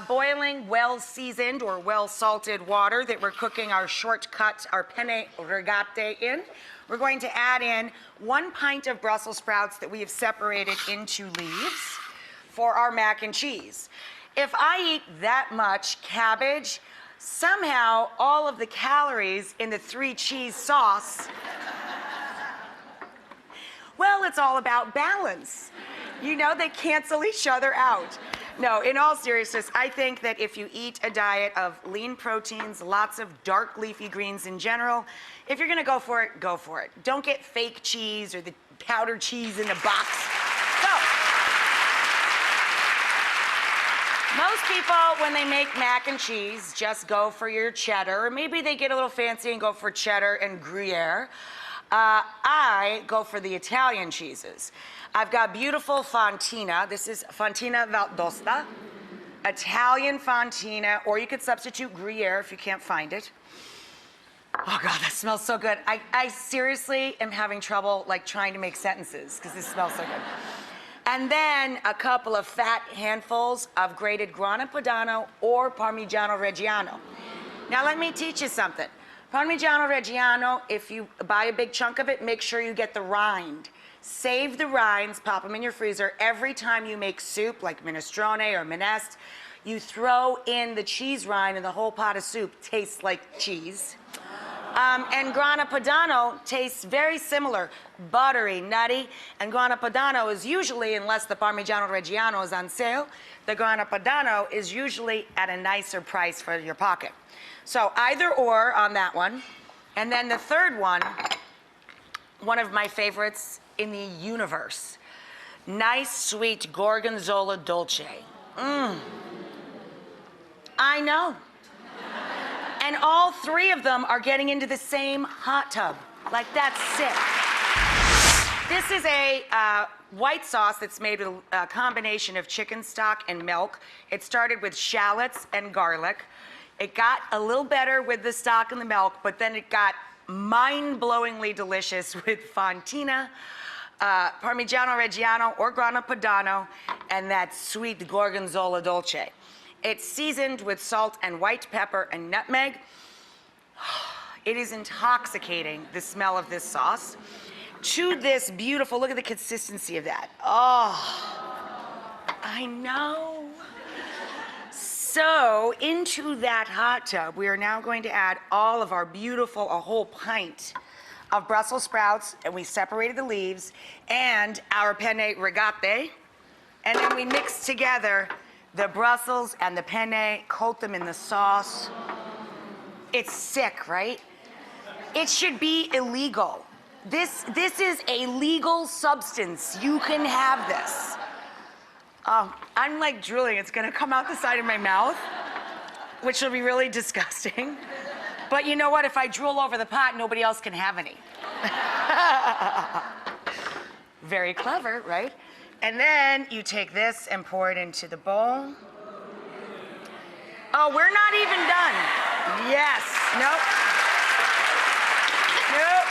boiling, well-seasoned or well-salted water that we're cooking our shortcut, our penne rigate in. We're going to add in 1 pint of Brussels sprouts that we have separated into leaves for our mac and cheese. If I eat that much cabbage, somehow all of the calories in the 3 cheese sauce, well, it's all about balance. You know, they cancel each other out. No, in all seriousness, I think that if you eat a diet of lean proteins, lots of dark leafy greens in general, if you're gonna go for it, go for it. Don't get fake cheese or the powdered cheese in a box. So, most people, when they make mac and cheese, just go for your cheddar, or maybe they get a little fancy and go for cheddar and Gruyere. I go for the Italian cheeses. I've got beautiful Fontina. This is Fontina Valdosta, Italian Fontina, or you could substitute Gruyere if you can't find it. Oh God, that smells so good. I seriously am having trouble like trying to make sentences because this smells so good. And then a couple of fat handfuls of grated Grana Padano or Parmigiano Reggiano. Now let me teach you something. Parmigiano Reggiano, if you buy a big chunk of it, make sure you get the rind. Save the rinds, pop them in your freezer. Every time you make soup, like minestrone or minestre, you throw in the cheese rind and the whole pot of soup tastes like cheese. And Grana Padano tastes very similar, buttery, nutty, and Grana Padano is usually, unless the Parmigiano Reggiano is on sale, the Grana Padano is usually at a nicer price for your pocket. So either or on that one. And then the third one of my favorites in the universe, nice sweet Gorgonzola dolce. I know. And all 3 of them are getting into the same hot tub. Like, that's sick. This is a white sauce that's made with a combination of chicken stock and milk. It started with shallots and garlic. It got a little better with the stock and the milk, but then it got mind-blowingly delicious with Fontina, Parmigiano Reggiano or Grana Padano, and that sweet Gorgonzola dolce. It's seasoned with salt and white pepper and nutmeg. It is intoxicating, the smell of this sauce. To this beautiful, look at the consistency of that. Oh, I know. So into that hot tub, we are now going to add all of our beautiful, a whole pint of Brussels sprouts, and we separated the leaves, and our penne rigate, and then we mix together the Brussels and the penne, coat them in the sauce. It's sick, right? It should be illegal. This is a legal substance. You can have this. I'm like drooling. It's gonna come out the side of my mouth, which will be really disgusting. But you know what? If I drool over the pot, nobody else can have any. Very clever, right? And then you take this and pour it into the bowl. Oh, we're not even done. Yes, nope. Nope.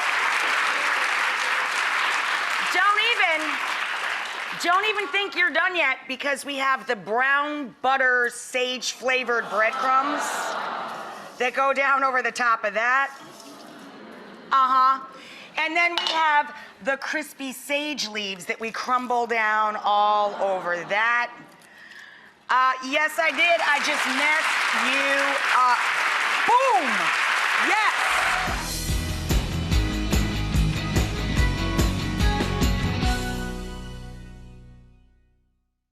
Don't even think you're done yet, because we have the brown butter sage flavored breadcrumbs that go down over the top of that. And then we have the crispy sage leaves that we crumble down all over that. Yes, I did. I just messed you up. Boom!